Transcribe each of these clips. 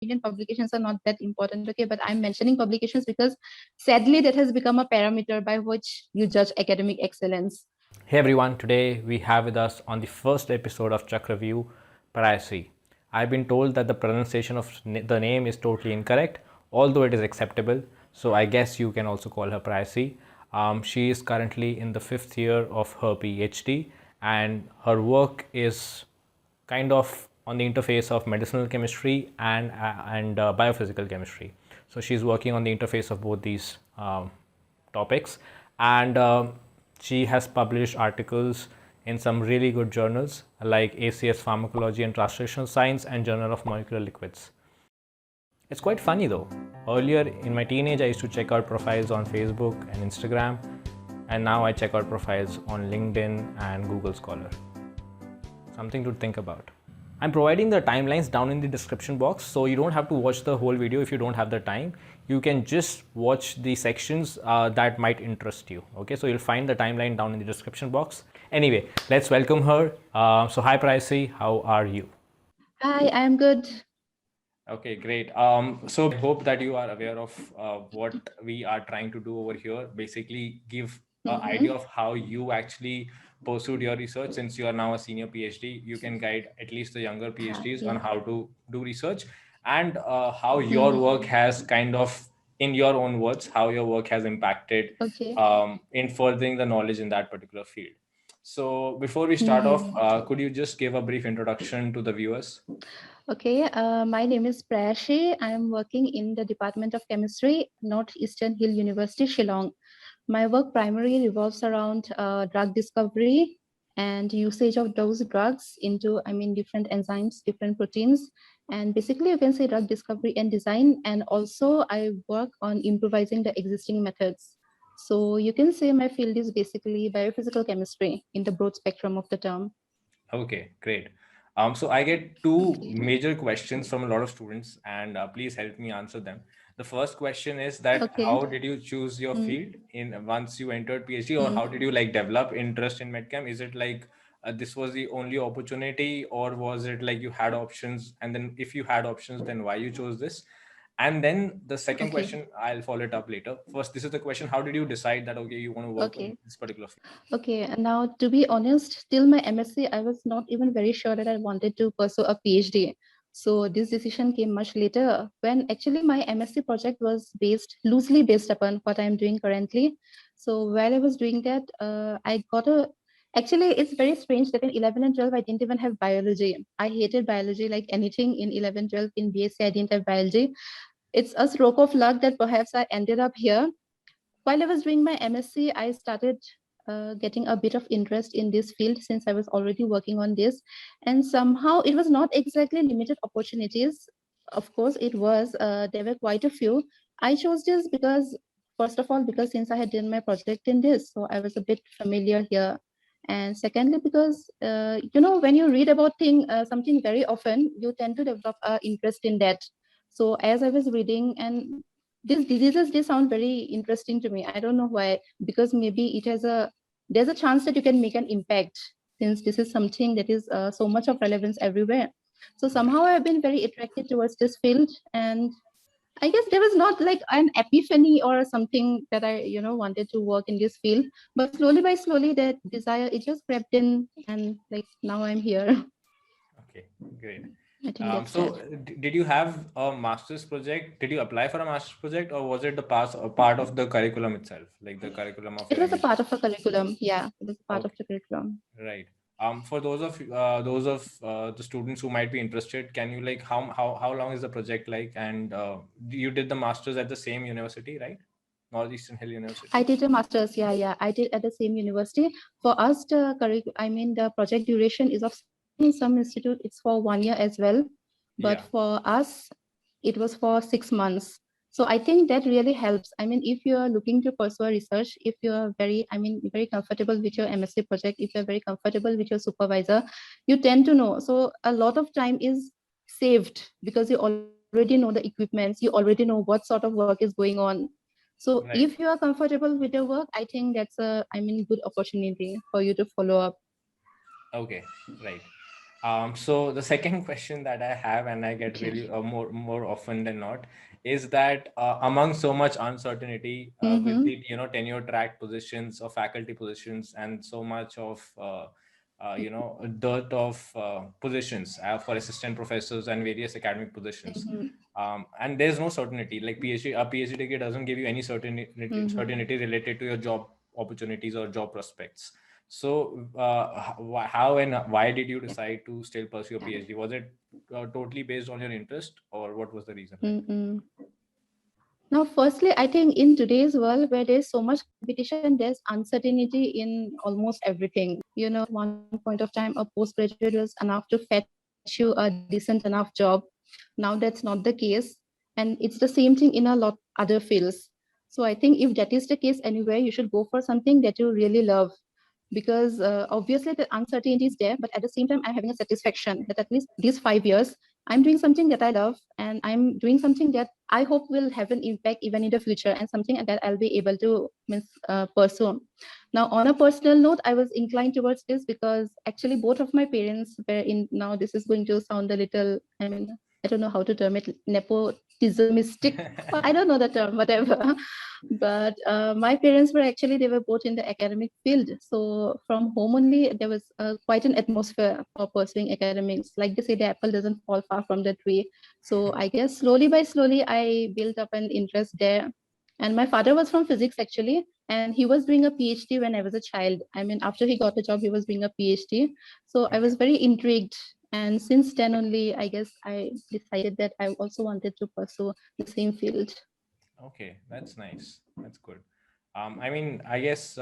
opinion, publications are not that important, okay? But I'm mentioning publications because sadly that has become a parameter by which you judge academic excellence. Hey everyone, today we have with us on the first episode of Chakravyuha, Prayasee. I've been told that the pronunciation of the name is totally incorrect, although it is acceptable. So I guess you can also call her Prayasee. She is currently in the 5th year of her PhD, and her work is kind of on the interface of medicinal chemistry and biophysical chemistry. So she's working on the interface of both these topics, and she has published articles in some really good journals like ACS Pharmacology and Translational Science and Journal of Molecular Liquids. It's quite funny though. Earlier in my teenage, I used to check out profiles on Facebook and Instagram, and now I check out profiles on LinkedIn and Google Scholar. Something to think about. I'm providing the timelines down in the description box, so you don't have to watch the whole video if you don't have the time. You can just watch the sections that might interest you. Okay, so you'll find the timeline down in the description box. Anyway, let's welcome her. So hi Prayasee, how are you? Hi, I'm good. Okay, great. So I hope that you are aware of what we are trying to do over here. Basically, give an idea of how you actually pursued your research. Since you are now a senior PhD, you can guide at least the younger PhDs on how to do research and how your work has kind of, in your own words, how your work has impacted in furthering the knowledge in that particular field. So before we start off, could you just give a brief introduction to the viewers? Okay, my name is Prayasee. I am working in the Department of Chemistry, Northeastern Hill University, Shillong. My work primarily revolves around drug discovery and usage of those drugs into, different enzymes, different proteins. And basically, you can say drug discovery and design. And also, I work on improvising the existing methods. So you can say my field is basically biophysical chemistry in the broad spectrum of the term. Okay, great. So I get two major questions from a lot of students, and please help me answer them. The first question is that how did you choose your field in once you entered PhD, or how did you like develop interest in medchem? Is it like this was the only opportunity, or was it like you had options, and then if you had options, then why you chose this? And then the second question, I'll follow it up later. First, this is the question: how did you decide that okay, you want to work in this particular field? Okay, and now to be honest, till my MSc, I was not even very sure that I wanted to pursue a PhD. So this decision came much later when actually my MSc project was loosely based upon what I'm doing currently. So while I was doing that, actually it's very strange that in 11 and 12, I didn't even have biology. I hated biology like anything in 11, 12. In BSc, I didn't have biology. It's a stroke of luck that perhaps I ended up here. While I was doing my MSc, I started getting a bit of interest in this field since I was already working on this. And somehow it was not exactly limited opportunities. Of course, it was. There were quite a few. I chose this because, first of all, because since I had done my project in this, so I was a bit familiar here. And secondly, because, when you read about something very often, you tend to develop interest in that. So as I was reading, and these diseases, they sound very interesting to me. I don't know why, because maybe there's a chance that you can make an impact since this is something that is so much of relevance everywhere. So somehow I've been very attracted towards this field, and I guess there was not like an epiphany or something that I, wanted to work in this field, but slowly by slowly that desire, it just crept in, and like now I'm here. Okay, great. I think that's So that. did you have a master's project? Did you apply for a master's project, or was it the part of the curriculum itself, like the curriculum of It your was a MA? part of a curriculum. Yeah, it was a part of Okay, the curriculum. right. For those of the students who might be interested, can you like how long is the project like? And you did the master's at the same university, right? Northeastern Hill I University. did a master's. Yeah, yeah. I did at the same university. For us, the project duration is of in some institute, it's for 1 year as well. But Yeah. for us, it was for 6 months. So I think that really helps. I mean, if you're looking to pursue research, if you're very comfortable with your MSc project, if you're very comfortable with your supervisor, you tend to know. So a lot of time is saved because you already know the equipments, you already know what sort of work is going on. So if Right. you are comfortable with your work, I think that's a good opportunity for you to follow up. Okay. Right. So the second question that I have, and I get Okay. really more often than not, is that among so much uncertainty with Mm-hmm. the tenure track positions or faculty positions, and so much of dearth of positions for assistant professors and various academic positions, Mm-hmm. and there's no certainty. Like a PhD degree doesn't give you any Mm-hmm. certainty related to your job opportunities or job prospects. So, how and why did you decide to still pursue a PhD? Was it totally based on your interest, or what was the reason like? Mm-hmm. Now, firstly, I think in today's world where there's so much competition, there's uncertainty in almost everything. One point of time, a postgraduate was enough to fetch you a decent enough job. Now that's not the case. And it's the same thing in a lot other fields. So I think if that is the case anywhere, you should go for something that you really love, because obviously the uncertainty is there, but at the same time I'm having a satisfaction that at least these 5 years I'm doing something that I love, and I'm doing something that I hope will have an impact even in the future, and something that I'll be able to pursue. Now, on a personal note, I was inclined towards this because actually both of my parents were in. Now this is going to sound a little, I mean, I don't know how to term it, nepotismistic, or I don't know the term, whatever. But my parents were actually, they were both in the academic field, so from home only there was quite an atmosphere for pursuing academics. Like they say, the apple doesn't fall far from the tree. So I guess slowly by slowly I built up an interest there. And my father was from physics actually, and he was doing a PhD when I was a child. I mean, after he got a job, he was doing a PhD. So I Okay. was very intrigued, and since then only I guess I decided that I also wanted to pursue the same field. Okay, that's nice. That's good. I mean, I guess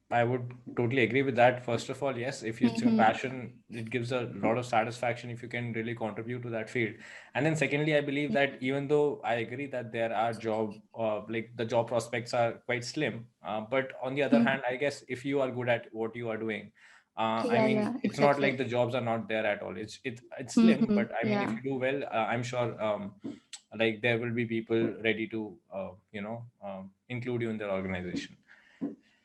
I would totally agree with that. First of all, yes, if it's your Mm-hmm. passion, it gives a lot of satisfaction if you can really contribute to that field. And then, secondly, I believe that even though I agree that there are like the job prospects are quite slim, but on the other hand, I guess if you are good at what you are doing, I Yeah, mean, yeah, it's not like exactly. the jobs are not there at all. It's slim, Mm-hmm. but I mean, if Yeah, you do well, I'm sure like there will be people ready to include you in their organization.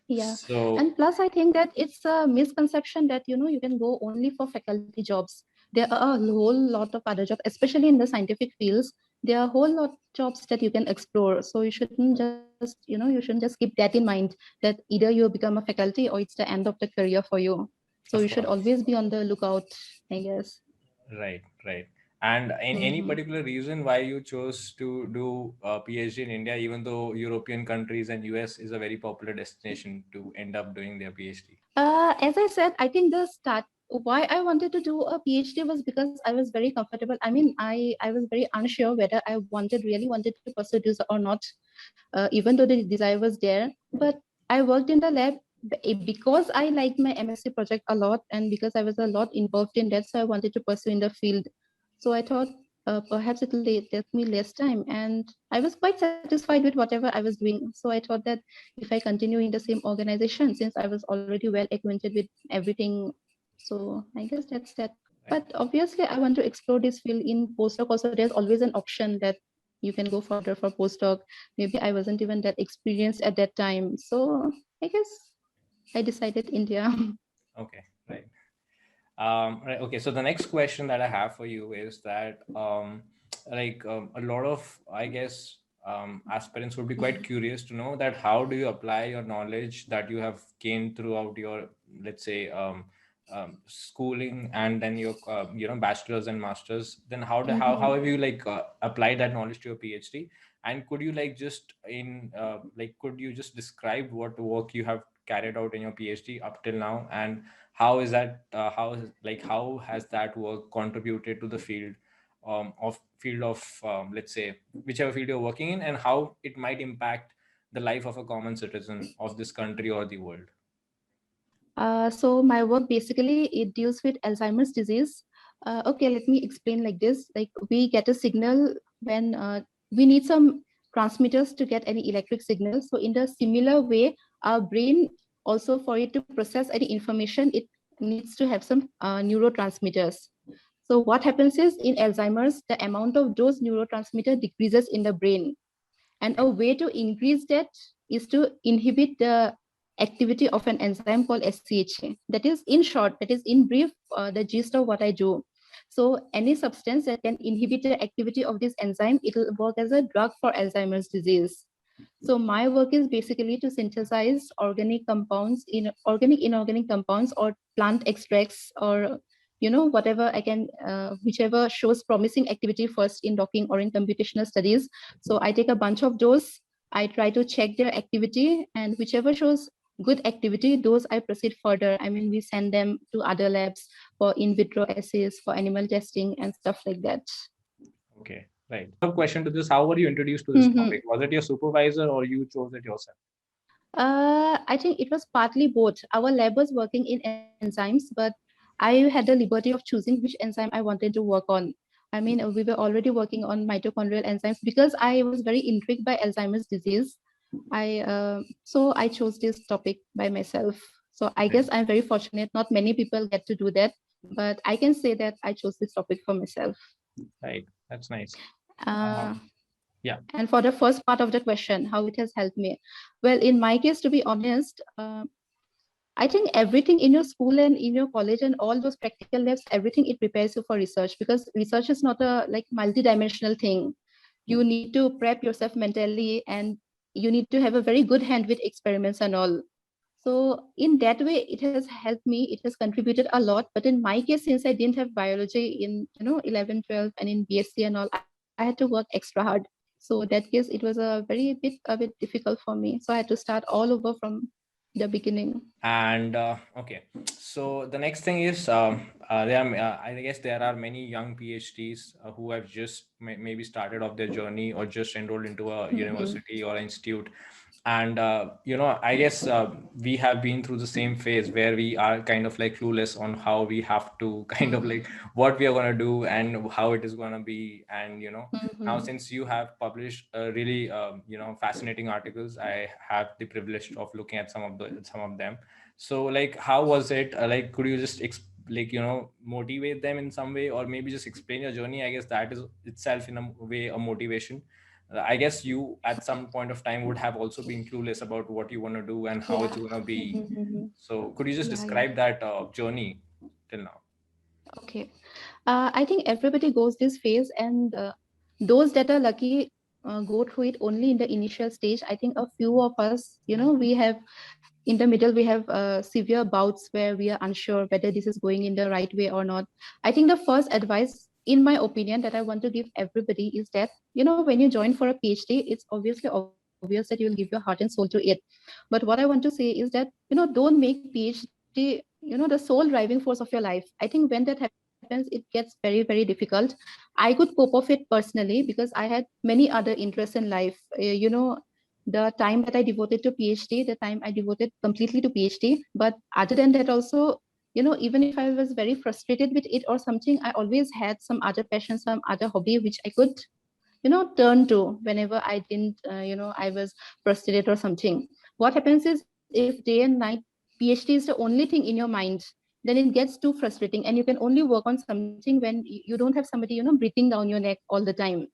yeah. So And plus, I think that it's a misconception that, you can go only for faculty jobs. There are a whole lot of other jobs, especially in the scientific fields. There are a whole lot of jobs that you can explore. So you shouldn't just keep that in mind, that either you become a faculty or it's the end of the career for you. So you of should course, always be on the lookout, I guess. right, right. And in any Mm-hmm. particular reason why you chose to do a PhD in India, even though European countries and US is a very popular destination to end up doing their PhD? As I said, I think the start why I wanted to do a PhD was because I was very comfortable. I mean, I was very unsure whether I really wanted to pursue this or not, even though the desire was there. But I worked in the lab because I liked my MSc project a lot, and because I was a lot involved in that, so I wanted to pursue in the field. So I thought perhaps it will take me less time, and I was quite satisfied with whatever I was doing. So I thought that if I continue in the same organization, since I was already well acquainted with everything, so I guess that's that. Right. But obviously, I want to explore this field in postdoc. Also, there's always an option that you can go further for postdoc. Maybe I wasn't even that experienced at that time, so I guess I decided India. Okay, right. Right. Okay. So the next question that I have for you is that, a lot of, I guess, aspirants would be quite curious to know that how do you apply your knowledge that you have gained throughout your, let's say, schooling and then your, bachelor's and master's. Then how Mhm. have you applied that knowledge to your PhD? And could you could you just describe what work you have carried out in your PhD up till now, and how is that how has that work contributed to the field of let's say whichever field you're working in, and how it might impact the life of a common citizen of this country or the world? So my work basically it deals with Alzheimer's disease. Okay, let me explain like this. Like we get a signal when we need some transmitters to get any electric signal. So in the similar way, our brain also for it to process any information, it needs to have some neurotransmitters. So what happens is in Alzheimer's, the amount of those neurotransmitter decreases in the brain. And a Okay. way to increase that is to inhibit the activity of an enzyme called SCHA. That is in short, that is in brief, the gist of what I do. So any substance that can inhibit the activity of this enzyme, it will work as a drug for Alzheimer's disease. So my work is basically to synthesize organic compounds, in organic, inorganic compounds, or plant extracts, or whatever I can, whichever shows promising activity first in docking or in computational studies. So I take a bunch of those, I try to check their activity, and whichever shows good activity, those I proceed further. I mean, we send them to other labs for in vitro assays, for animal testing, and stuff like that. Okay, right. A question to this: how were you introduced to this topic? Was it your supervisor or you chose it yourself? I think it was partly both. Our lab was working in enzymes, but I had the liberty of choosing which enzyme I wanted to work on. I mean, we were already working on mitochondrial enzymes because I was very intrigued by Alzheimer's disease. So I chose this topic by myself. So I guess I'm very fortunate. Not many people get to do that, but I can say that I chose this topic for myself. Right, that's nice. Yeah. And for the first part of the question, how it has helped me. Well, in my case, to be honest, I think everything in your school and in your college and all those practical labs, everything, it prepares you for research, because research is not a like multi-dimensional thing. You need to prep yourself mentally, and you need to have a very good hand with experiments and all. So in that way, it has helped me. It has contributed a lot. But in my case, since I didn't have biology in 11, 12, and in BSc and all, I had to work extra hard. So that case, it was a bit difficult for me. So I had to start all over from the beginning. And okay, so the next thing is I guess there are many young PhDs who have just maybe started off their journey or just enrolled into a university or institute. And I guess we have been through the same phase where we are kind of like clueless on how we have to kind of like what we are going to do and how it is going to be. And now, since you have published really fascinating articles, I have the privilege of looking at some of them. So like, how was it? Like, could you just motivate them in some way, or maybe just explain your journey? I guess that is itself in a way a motivation. I guess you at some point of time would have also been clueless about what you want to do and how it's going to be. So could you just describe that journey till now? Okay. I think everybody goes this phase, and those that are lucky go through it only in the initial stage. I think a few of us, we have in the middle, we have severe bouts where we are unsure whether this is going in the right way or not. I think the first advice, in my opinion, that I want to give everybody is that, when you join for a PhD, it's obviously obvious that you will give your heart and soul to it. But what I want to say is that, don't make PhD, the sole driving force of your life. I think when that happens, it gets very, very difficult. I could cope of it personally because I had many other interests in life. The time that I devoted to PhD, the time I devoted completely to PhD. But other than that also, even if I was very frustrated with it or something, I always had some other passion, some other hobby, which I could, turn to whenever I didn't, I was frustrated or something. What happens is, if day and night PhD is the only thing in your mind, then it gets too frustrating, and you can only work on something when you don't have somebody, breathing down your neck all the time.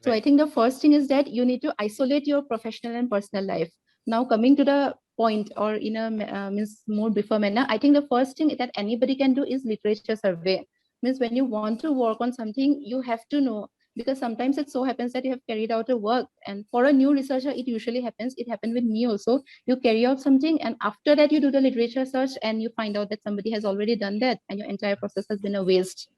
So I think the first thing is that you need to isolate your professional and personal life. Now, coming to the point, or in a means more before manner, I think the first thing that anybody can do is literature survey. Means when you want to work on something, you have to know, because sometimes it so happens that you have carried out a work, and for a new researcher, it usually happens. It happened with me also. You carry out something, and after that, you do the literature search, and you find out that somebody has already done that, and your entire process has been a waste.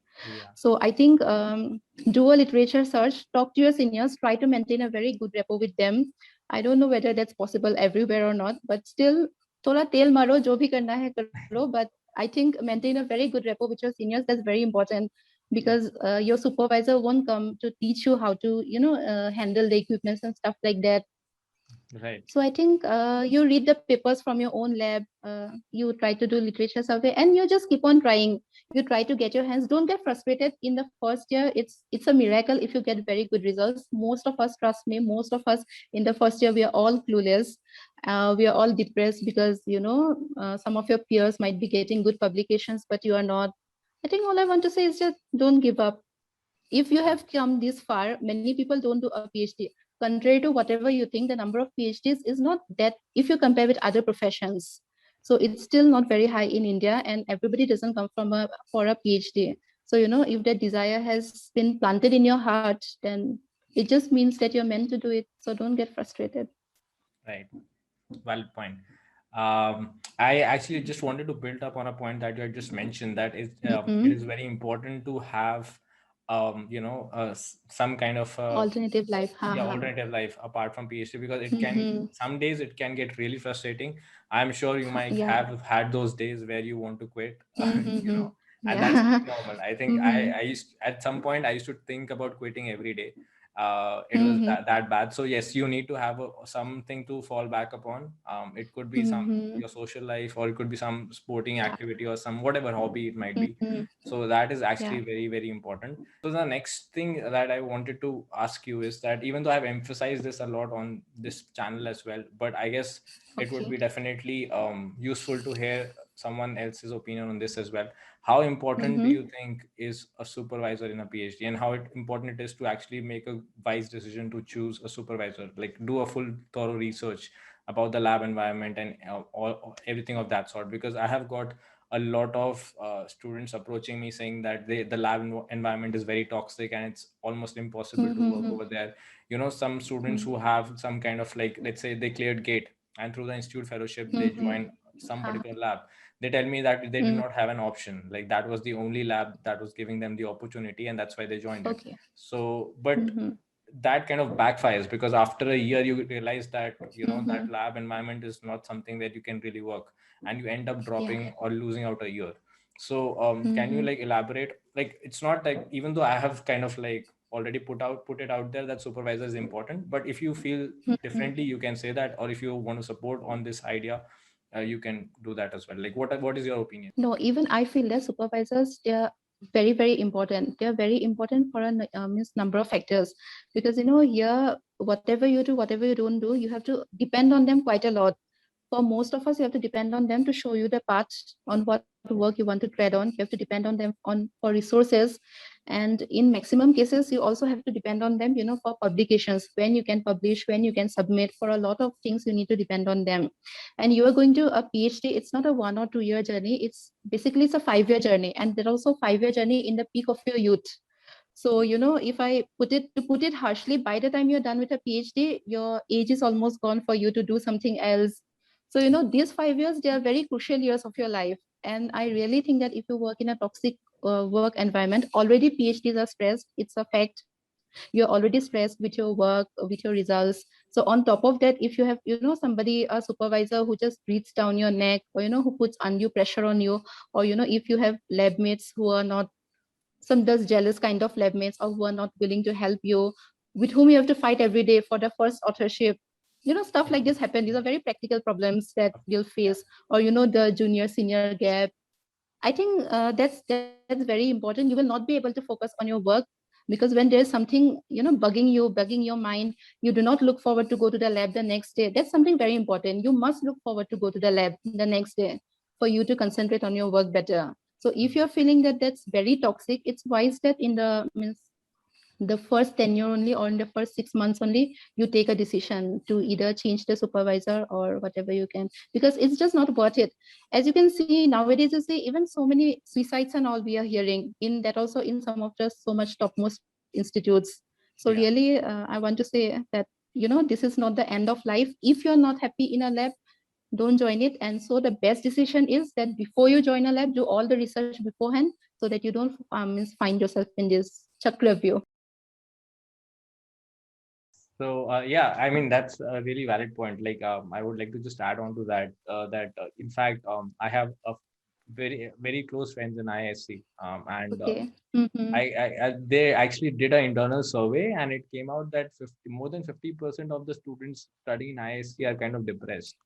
So I think do a literature search, talk to your seniors, try to maintain a very good rapport with them. I don't know whether that's possible everywhere or not, but still, thoda tel maro, jo bhi karna hai karo. But I think maintain a very good rapport with your seniors. That's very important, because your supervisor won't come to teach you how to, handle the equipments and stuff like that. Right. So I think you read the papers from your own lab, you try to do literature survey, and you just keep on trying. You try to get your hands. Don't get frustrated in the first year. It's a miracle if you get very good results. Most of us, trust me, most of us in the first year, we are all clueless. We are all depressed because, some of your peers might be getting good publications, but you are not. I think all I want to say is just don't give up. If you have come this far, many people don't do a PhD. contrary to whatever you think, the number of PhDs is not that, if you compare with other professions. So it's still not very high in India, and everybody doesn't come from for a PhD. So, if that desire has been planted in your heart, then it just means that you're meant to do it. So don't get frustrated. Right. Valid point. I actually just wanted to build up on a point that you had just mentioned, that it is very important to have, some kind of Alternative life. yeah, Haha. alternative life apart from PhD, because it can, some days it can get really frustrating. I'm sure you might Yeah. have had those days where you want to quit, Mm-hmm. and that's Yeah. very normal. I think I used, at some point I used to think about quitting every day. It was that bad. So yes, you need to have something to fall back upon. It could be some, your social life, or it could be some sporting Yeah. activity, or some whatever hobby it might be. Mhm. So that is actually Yeah. very, very important. So the next thing that I wanted to ask you is that, even though I've emphasized this a lot on this channel as well, but I guess it would Okay. be definitely useful to hear someone else's opinion on this as well. How important do Mm-hmm. you think is a supervisor in a PhD, and how important it is to actually make a wise decision to choose a supervisor, like do a full thorough research about the lab environment and everything of that sort? Because I have got a lot of students approaching me saying that the lab environment is very toxic and it's almost impossible to work Mm-hmm. over there. Some students who have some kind of, like, let's say they cleared gate, and through the institute fellowship they Mm-hmm. join some Ah, particular lab. They tell me that they did mm. not have an option, like that was the only lab that was giving them the opportunity, and that's why they joined it. Okay. So but Mm-hmm. that kind of backfires, because after a year you realize that Mm-hmm. that lab environment is not something that you can really work, and you end up Yeah. dropping or losing out a year. So can you Mm-hmm. like elaborate, like, it's not like, even though I have kind of like already put it out there that supervisor is important, but if you feel Mm-hmm. differently, you can say that, or if you want to support on this idea, you can do that as well. Like, what is your opinion? No, even I feel that supervisors, they're very, very important. They're very important for a means number of factors, because here, whatever you do, whatever you don't do, you have to depend on them quite a lot. For most of us, you have to depend on them to show you the path on what work you want to tread on. You have to depend on them on for resources, and in maximum cases, you also have to depend on them, for publications, when you can publish, when you can submit. For a lot of things, you need to depend on them. And you are going to a PhD. It's not a 1 or 2 year journey. It's basically it's a 5 year journey, and there also 5 year journey in the peak of your youth. So, if I put it harshly, by the time you're done with a PhD, your age is almost gone for you to do something else. So, these 5 years, they are very crucial years of your life. And I really think that if you work in a toxic work environment, already PhDs are stressed. It's a fact. You're already stressed with your work, with your results. So on top of that, if you have, somebody, a supervisor who just breathes down your neck, or, who puts undue pressure on you, or, if you have lab mates who are not, some does jealous kind of lab mates, or who are not willing to help you, with whom you have to fight every day for the first authorship. Stuff like this happen. These are very practical problems that you'll face. Or the junior senior gap. I think that's very important. You will not be able to focus on your work, because when there's something bugging your mind, you do not look forward to go to the lab the next day. That's something very important. You must look forward to go to the lab the next day for you to concentrate on your work better. So if you're feeling that that's very toxic, it's wise that in the first tenure only, or in the first 6 months only, you take a decision to either change the supervisor or whatever you can, because it's just not worth it. As you can see nowadays, you see even so many suicides and all we are hearing in that, also in some of the so much topmost institutes. So Yeah. really, I want to say that this is not the end of life. If you're not happy in a lab, don't join it. And so the best decision is that before you join a lab, do all the research beforehand, so that you don't find yourself in this Chakravyuha. So yeah, I mean that's a really valid point. Like I would like to just add on to that. In fact, I have a very, very close friends in ISC, and Okay. Mm-hmm. they actually did an internal survey, and it came out that more than 50% of the students studying in ISC are kind of depressed.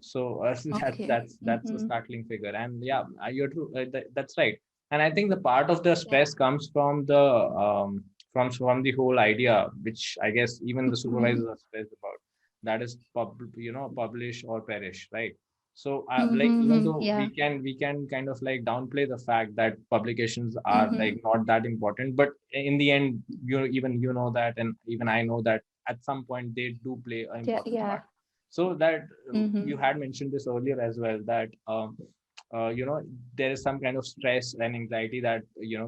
So Okay. that's a Mm-hmm. startling figure. And yeah, you're true. That's right. And I think the part of the Yeah. stress comes from the from the whole idea, which I guess even the Mm-hmm. supervisors are stressed about. That is publish or perish, right? So like, even Mm-hmm. though Yeah. we can kind of like downplay the fact that publications are Mm-hmm. like not that important, but in the end, even you know that, and even I know that at some point they do play an Yeah, important yeah. part. So that Mm-hmm. you had mentioned this earlier as well, that there is some kind of stress and anxiety that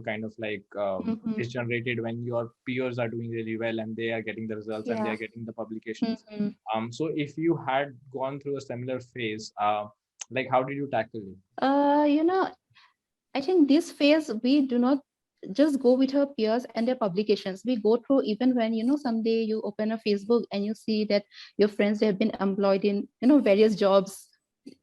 kind of like Mm-hmm. is generated when your peers are doing really well and they are getting the results and they Yeah. are getting the publications. Mm-hmm. So if you had gone through a similar phase, like how did you tackle it? You know, I think this phase we do not just go with our peers and their publications. We go through even when, someday you open a Facebook and you see that your friends have been employed in, various jobs.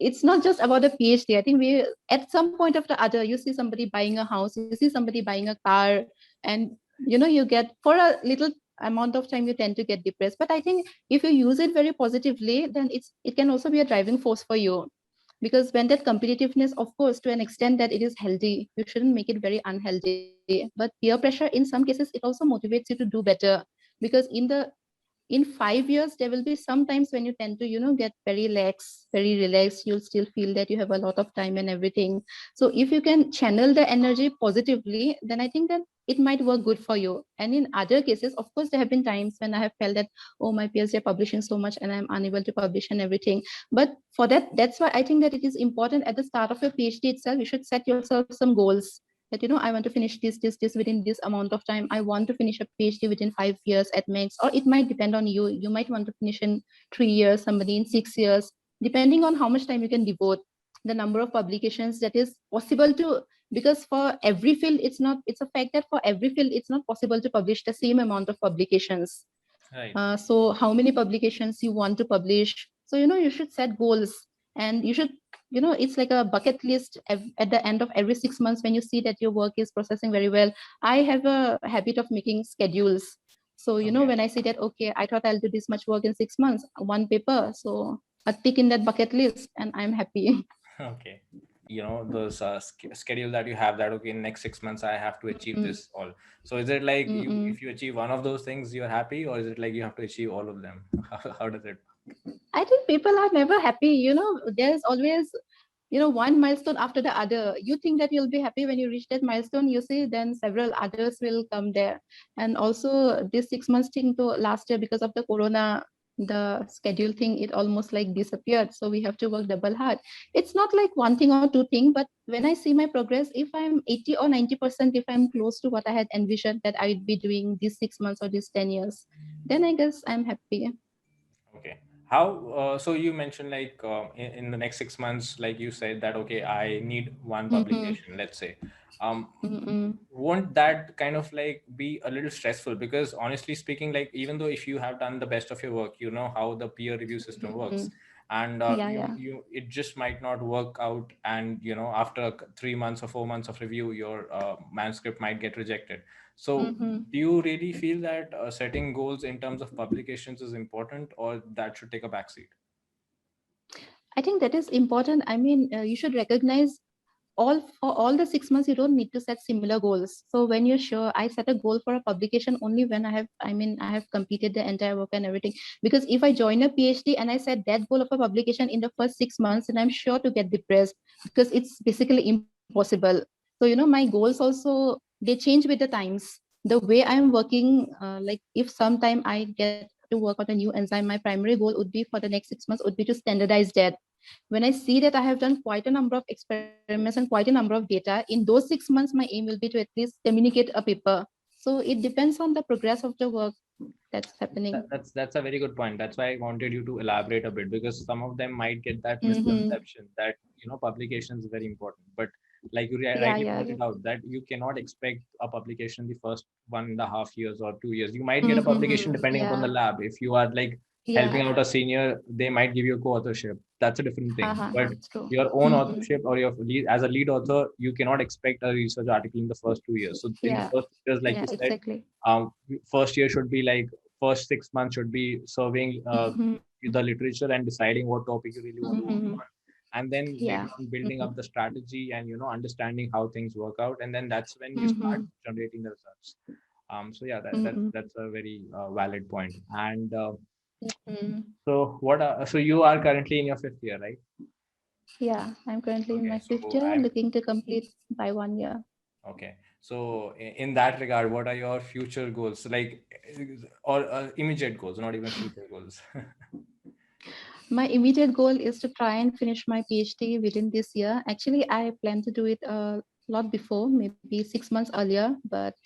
It's not just about a PhD. I think we, at some point of the other, you see somebody buying a house, you see somebody buying a car, and, you get, for a little amount of time, you tend to get depressed. But I think if you use it very positively, then it can also be a driving force for you, because when that competitiveness, of course, to an extent that it is healthy, you shouldn't make it very unhealthy, but peer pressure in some cases, it also motivates you to do better, because in 5 years there will be some times when you tend to get very relaxed, you'll still feel that you have a lot of time and everything. So if you can channel the energy positively, then I think that it might work good for you. And in other cases, of course, there have been times when I have felt that, oh, my peers are publishing so much and I'm unable to publish and everything. But for that, that's why I think that it is important at the start of your PhD itself, you should set yourself some goals, that I want to finish this within this amount of time. I want to finish a PhD within 5 years at max, or it might depend on you. You might want to finish in 3 years, somebody in 6 years, depending on how much time you can devote, the number of publications that is possible to. Because for every field, it's a fact that for every field it's not possible to publish the same amount of publications. Right. So how many publications you want to publish? So you should set goals, and you should, it's like a bucket list at the end of every 6 months. When you see that your work is processing very well, I have a habit of making schedules. So Okay. when I see that, okay, I thought I'll do this much work in 6 months, one paper, so a tick in that bucket list and I'm happy. Okay. Those schedule that you have, that okay, in next 6 months I have to achieve Mm-mm, this all. So is it like you, mm-mm. if you achieve one of those things, you're happy, or is it like you have to achieve all of them? How does it? I think people are never happy. There's always one milestone after the other. You think that you'll be happy when you reach that milestone, you see, then several others will come there. And also this 6 months thing to last year, because of the corona, the schedule thing, it almost like disappeared, so we have to work double hard. It's not like one thing or two thing, but when I see my progress, if I'm 80 or 90%, if I'm close to what I had envisioned that I'd be doing these 6 months or these 10 years, then I guess I'm happy. Okay. How, so you mentioned like in the next 6 months, like you said that, okay, I need one Mm-hmm. publication, let's say. Um, Mm-mm. won't that kind of like be a little stressful? Because honestly speaking, like even though if you have done the best of your work, you know how the peer review system Mm-mm. works, and Yeah, you yeah. you it just might not work out, and after 3 months or 4 months of review, your manuscript might get rejected. So Mm-hmm. do you really feel that setting goals in terms of publications is important, or that should take a backseat? I think that is important. I mean, you should recognize all the 6 months. You don't need to set similar goals. So when you're sure, I set a goal for a publication only when I have completed the entire work and everything. Because if I join a PhD and I set that goal of a publication in the first 6 months, then I'm sure to get depressed, because it's basically impossible. So my goals also, they change with the times. The way I'm working, like if sometime I get to work on a new enzyme, my primary goal would be for the next 6 months would be to standardize that. When I see that I have done quite a number of experiments and quite a number of data, in those 6 months, my aim will be to at least communicate a paper. So it depends on the progress of the work that's happening. That's a very good point. That's why I wanted you to elaborate a bit, because some of them might get that Mm-hmm. misconception that publication is very important. But like you Yeah, rightly yeah. pointed out, that you cannot expect a publication the first 1.5 years or 2 years. You might get a publication Mm-hmm. depending upon the Yeah, lab. If you are like helping yeah. out a senior, they might give you a co-authorship. That's a different thing. Haha, But that's true. your own Mm-hmm. authorship, or your as a lead author, you cannot expect a research article in the first 2 years. So in the Yeah, first years, like yeah, you said, exactly. um, first year should be like, first 6 months should be serving Mm-hmm. the literature and deciding what topic you really want to work Mm-hmm. on, and then Yeah. later on building Mm-hmm. up the strategy and understanding how things work out, and then that's when you Mm-hmm. start generating the results. So yeah, Mm-hmm. that's a very valid point. And Mm-hmm. so what so you are currently in your fifth year, right? Yeah, I'm currently in Okay, my fifth so year, I'm looking to complete by 1 year. okay. So in that regard, what are your future goals, like, or immediate goals, not even future goals? My immediate goal is to try and finish my PhD within this year. Actually, I plan to do it a lot before, maybe 6 months earlier, but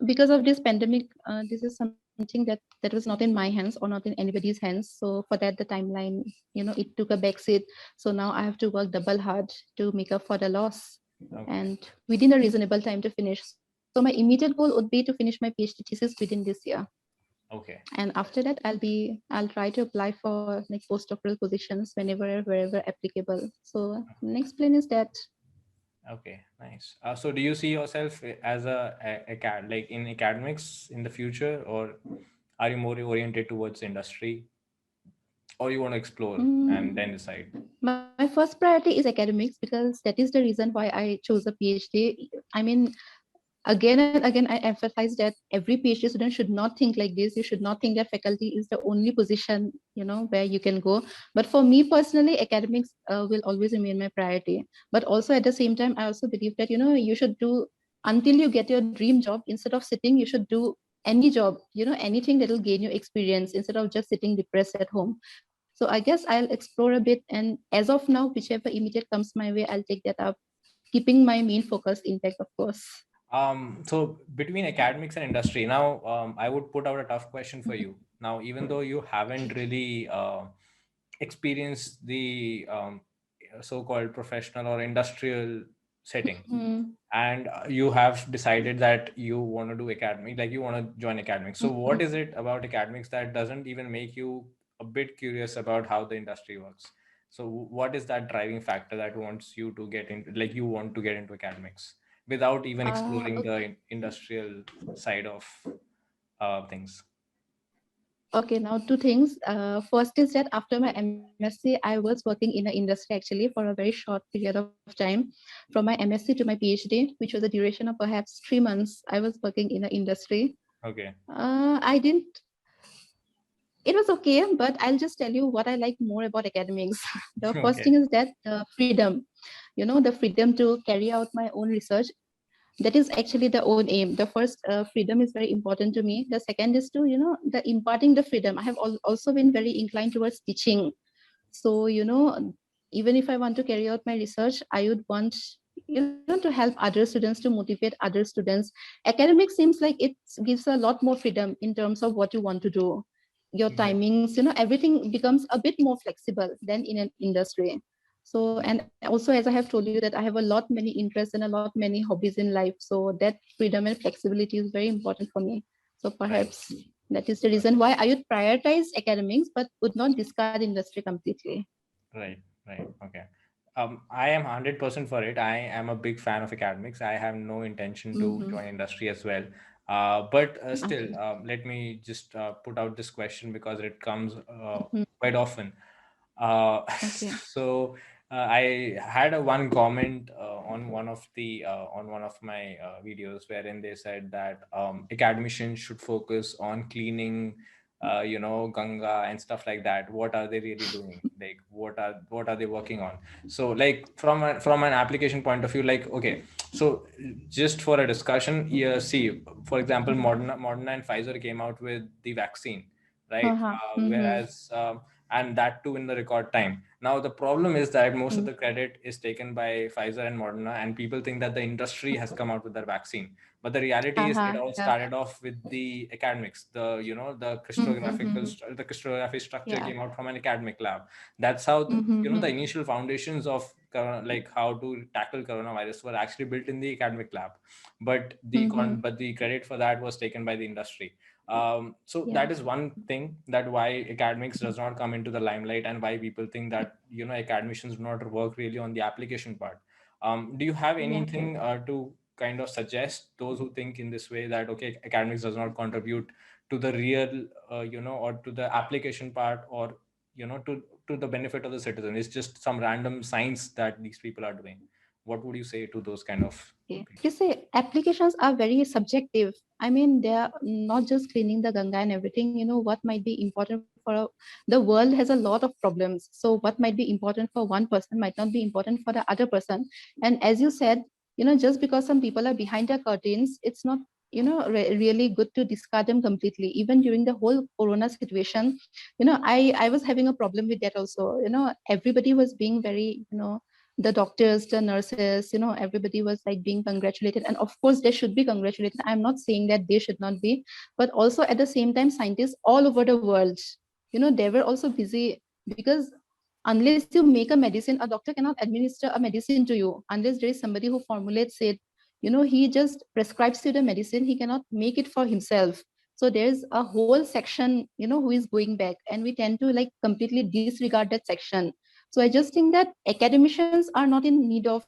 because of this pandemic, this is something that was not in my hands or not in anybody's hands. So for that, the timeline, it took a backseat. So now I have to work double hard to make up for the loss, Okay. and within a reasonable time to finish. So my immediate goal would be to finish my PhD thesis within this year. Okay. And after that, I'll try to apply for like postdoctoral positions wherever applicable. So next plan is that. Okay, nice. So do you see yourself as like in academics in the future, or are you more oriented towards industry, or you want to explore and then Mm, decide? my first priority is academics because that is the reason why I chose a PhD. I mean, again and again, I emphasize that every PhD student should not think like this. You should not think that faculty is the only position, where you can go. But for me personally, academics will always remain my priority. But also at the same time, I also believe that, you should do until you get your dream job, instead of sitting, you should do any job, anything that will gain you experience instead of just sitting depressed at home. So I guess I'll explore a bit. And as of now, whichever immediate comes my way, I'll take that up, keeping my main focus intact, of course. So between academics and industry, now I would put out a tough question for Mhm. you. Now, even though you haven't really experienced the so-called professional or industrial setting, Mhm. and you have decided that you want to do academic, like you want to join academics. So what Mhm. is it about academics that doesn't even make you a bit curious about how the industry works? So what is that driving factor that wants you to get into, like you want to get into academics without even exploring the industrial side of things? Okay, now two things. First is that after my MSc, I was working in the industry actually for a very short period of time, from my MSc to my PhD, which was a duration of perhaps 3 months. I was working in the industry. Okay. I didn't. It was okay, but I'll just tell you what I like more about academics. The first Okay. thing is that the freedom, the freedom to carry out my own research. That is actually the own aim. The first, freedom is very important to me. The second is to, the imparting the freedom. I have also been very inclined towards teaching. So, even if I want to carry out my research, I would want, to help other students, to motivate other students. Academics seems like it gives a lot more freedom in terms of what you want to do. Your Right. timings, everything becomes a bit more flexible than in an industry. So, and also, as I have told you, that I have a lot many interests and a lot many hobbies in life. So that freedom and flexibility is very important for me. So Right. perhaps that is the reason why I would prioritize academics, but would not discard industry completely. Right, right. Okay. I am 100% for it. I am a big fan of academics. I have no intention to Mm-hmm. join industry as well. But still, Okay. let me just put out this question because it comes Mm-hmm. quite often. Uh, Okay. I had a one comment on one of my videos wherein they said that academicians should focus on cleaning, Ganga and stuff like that. What are they really doing? Like, what are they working on? So, like from an application point of view, like, okay, so just for a discussion, yeah, see, for example, Moderna and Pfizer came out with the vaccine, right? Uh-huh. Mm-hmm. Whereas and that too in the record time. Now the problem is that most of Mm. the credit is taken by Pfizer and Moderna, and people think that the industry has come out with their vaccine. But the reality is, it Uh-huh. all Yeah. started off with the academics. Mm-hmm. The crystallography structure Yeah. came out from an academic lab. That's how the Mm-hmm. initial foundations of like how to tackle coronavirus were actually built in the academic lab. But Mm-hmm. but the credit for that was taken by the industry. So Yeah. that is one thing, that why academics does not come into the limelight, and why people think that academicians do not work really on the application part. Do you have Yeah. anything to kind of suggest those who think in this way, that okay, academics does not contribute to the real or to the application part, or to the benefit of the citizen? It's just some random science that these people are doing. What would you say to those kind of Okay. people? You say applications are very subjective. I mean, they are not just cleaning the Ganga and everything. What might be important for the world has a lot of problems. So what might be important for one person might not be important for the other person. And as you said, just because some people are behind the curtains, it's not really good to discard them completely. Even during the whole corona situation, I was having a problem with that also. Everybody was being very, the doctors, the nurses, everybody was like being congratulated, and of course they should be congratulated. I'm not saying that they should not be, but also at the same time scientists all over the world, they were also busy, because unless you make a medicine, a doctor cannot administer a medicine to you unless there is somebody who formulates it. He just prescribes you the medicine, he cannot make it for himself. So there's a whole section, who is going back, and we tend to like completely disregard that section. So I just think that academicians are not in need of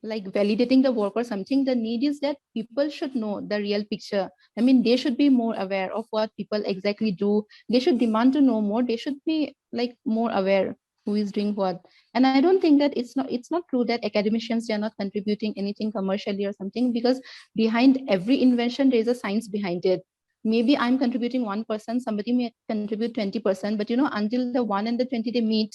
like validating the work or something. The need is that people should know the real picture. I mean, they should be more aware of what people exactly do. They should demand to know more. They should be like more aware who is doing what. And I don't think that it's not true that academicians, they are not contributing anything commercially or something, because behind every invention there is a science behind it. Maybe I'm contributing 1%, somebody may contribute 20%, but until the 1 and the 20 they meet,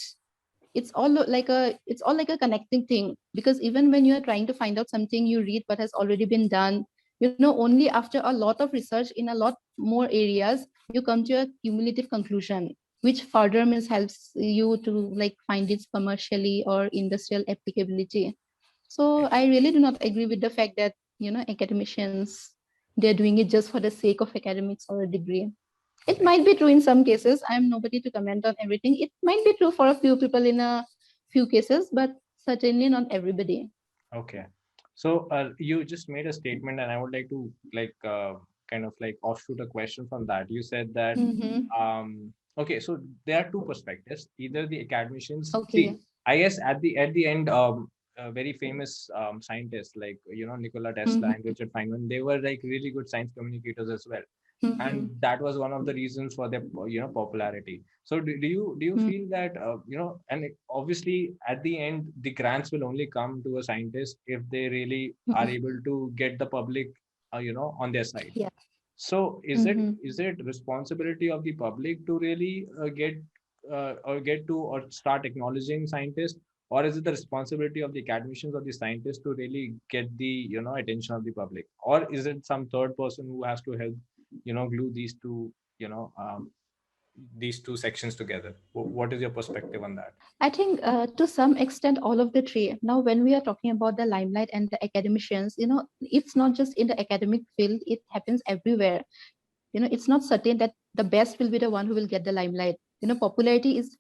it's all like a connecting thing. Because even when you are trying to find out something, you read what has already been done. Only after a lot of research in a lot more areas, you come to a cumulative conclusion, which further means helps you to like find its commercially or industrial applicability. So I really do not agree with the fact that academicians, they're doing it just for the sake of academics or a degree. It Right. might be true in some cases. I'm nobody to comment on everything. It might be true for a few people in a few cases, but certainly not everybody. Okay. So you just made a statement, and I would like to kind of like offshoot a question from that. You said that Mm-hmm. okay, so there are two perspectives. Either the academicians see, Okay. I guess at the end, very famous scientists like Nikola Tesla and Mm-hmm. Richard Feynman, they were like really good science communicators as well, and Mm-hmm. that was one of the reasons for their popularity. So do you feel that and obviously at the end the grants will only come to a scientist if they really are Mm-hmm. able to get the public on their side. Yeah. So is it Mm-hmm. is it responsibility of the public to really get to or start acknowledging scientists, or is it the responsibility of the academicians or the scientists to really get the attention of the public, or is it some third person who has to help glue you know um, these two sections together? What is your perspective on that? I think to some extent, all of the three. Now, when we are talking about the limelight and the academicians, it's not just in the academic field, it happens everywhere. It's not certain that the best will be the one who will get the limelight.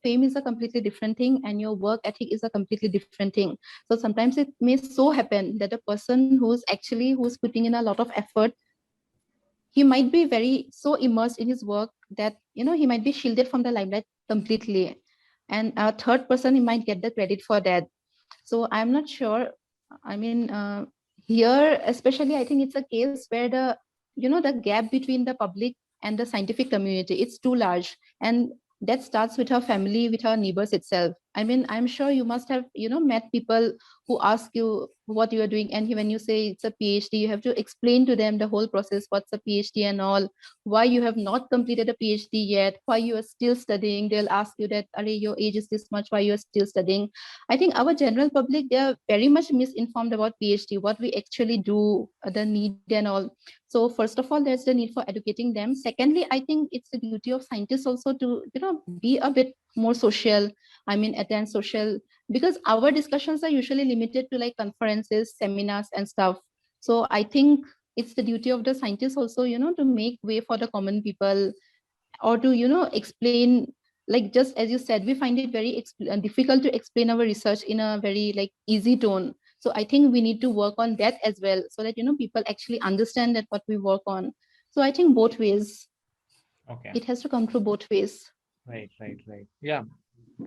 Fame is a completely different thing, and your work ethic is a completely different thing. So sometimes it may so happen that a person who's putting in a lot of effort, he might be very so immersed in his work that he might be shielded from the limelight completely, and a third person, he might get the credit for that. So I'm not sure. I mean, here especially, I think it's a case where the gap between the public and the scientific community, it's too large, and that starts with our family, with our neighbors itself. I mean, I'm sure you must have met people who ask you what you are doing, and when you say it's a PhD, you have to explain to them the whole process, what's a PhD and all, why you have not completed a PhD yet, why you are still studying. They'll ask you that, are your age is this much, why you are still studying. I think our general public, they are very much misinformed about PhD, what we actually do, the need and all. So first of all, there's the need for educating them. Secondly, I think it's the duty of scientists also to be a bit more social. I mean, attend social, because our discussions are usually limited to like conferences, seminars, and stuff. So I think it's the duty of the scientists also, to make way for the common people, or to explain, like just as you said, we find it very difficult to explain our research in a very like easy tone. So I think we need to work on that as well, so that people actually understand that what we work on. So I think both ways, Okay. it has to come through both ways. Right. Yeah,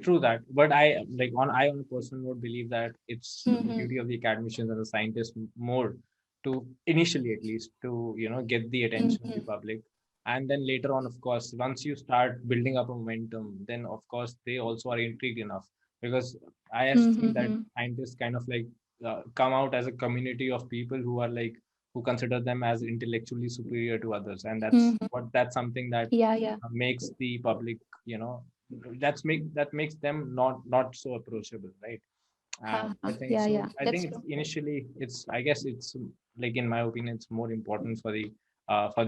true that. But I on a personal note believe that it's the Mm-hmm. duty of the academicians and the scientists more to initially at least to get the attention of the Mm-hmm. public, and then later on, of course, once you start building up a momentum, then of course they also are intrigued enough, because I have seen that Mm-hmm. scientists kind of like come out as a community of people who are like who consider them as intellectually superior to others, and Mm-hmm. that's something that Yeah, yeah. makes the public, that makes them not so approachable, right? And I think Yeah, so. yeah, I that's think it's true. initially, it's, I guess it's like, in my opinion, it's more important for the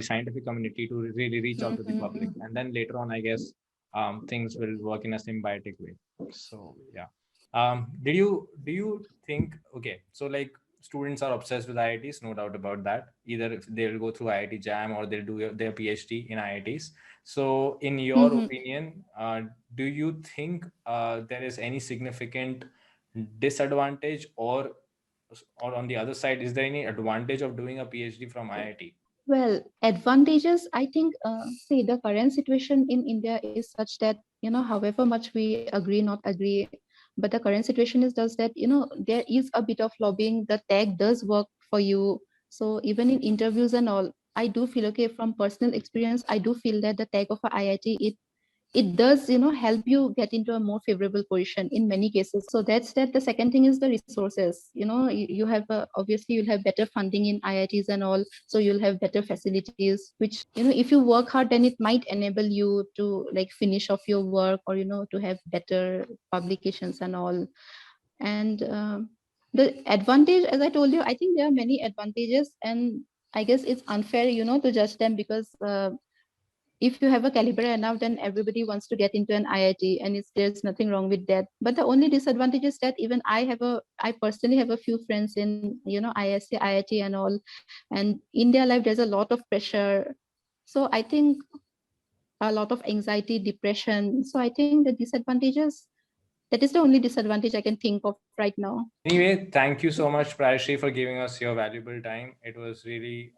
scientific community to really reach out to the public, Mm-hmm. and then later on, I guess, things will work in a symbiotic way. So yeah. Do you think, okay, so like, students are obsessed with IITs, no doubt about that. Either if they'll go through IIT Jam, or they'll do their PhD in IITs. So in your Mm-hmm. opinion, do you think there is any significant disadvantage, or on the other side, is there any advantage of doing a PhD from IIT? Well, advantages, I think, see, the current situation in India is such that, however much we agree, not agree, but the current situation is does that, there is a bit of lobbying. The tag does work for you. So even in interviews and all, I do feel, okay, from personal experience, I do feel that the tag of a IIT, it does help you get into a more favorable position in many cases. So that's that. The second thing is the resources. You have obviously you'll have better funding in IITs and all, so you'll have better facilities, which, if you work hard, then it might enable you to like finish off your work, or to have better publications and all. And the advantage, as I told you, I think there are many advantages, and I guess it's unfair to judge them, because if you have a caliber enough, then everybody wants to get into an IIT, and there's nothing wrong with that. But the only disadvantage is that even I personally have a few friends in ISC, IIT, and all, and in their life there's a lot of pressure. So I think a lot of anxiety, depression. So I think the disadvantages, that is the only disadvantage I can think of right now. Anyway, thank you so much, Prayasee, for giving us your valuable time. It was really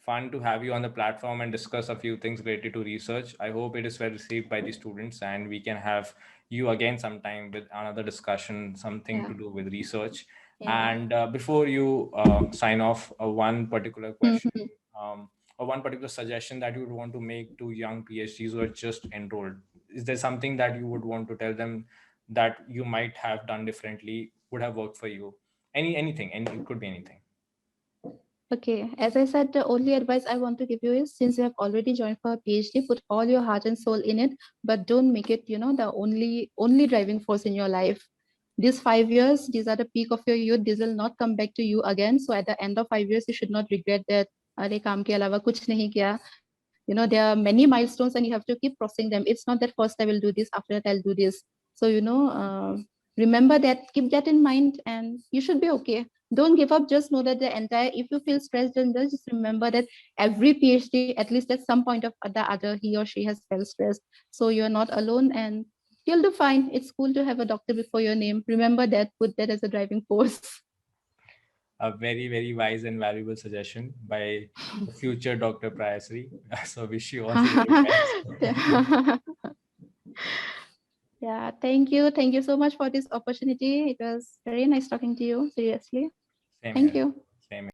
fun to have you on the platform and discuss a few things related to research. I hope it is well received by the students, and we can have you again sometime with another discussion, something to Yeah, do with research. yeah. And before you sign off, one particular question, Mhm. or one particular suggestion that you would want to make to young PhDs who are just enrolled. Is there something that you would want to tell them that you might have done differently, would have worked for you? Anything, and it could be anything. Okay, as I said, the only advice I want to give you is, since you have already joined for a PhD, put all your heart and soul in it, but don't make it, the only driving force in your life. These 5 years, these are the peak of your youth. This will not come back to you again. So at the end of 5 years, you should not regret that. अरे काम के अलावा कुछ नहीं किया. There are many milestones, and you have to keep crossing them. It's not that first I will do this, after that I'll do this. So remember that, keep that in mind, and you should be okay. Don't give up. Just know that the entire, if you feel stressed, then just remember that every PhD, at least at some point of the other, he or she has felt stressed. So you're not alone, and you'll do fine. It's cool to have a doctor before your name. Remember that. Put that as a driving force. A very, very wise and valuable suggestion by the future Dr. Prayasee. So wish you all the very best. Yeah, thank you. Thank you so much for this opportunity. It was very nice talking to you. Seriously. Same Thank here. you.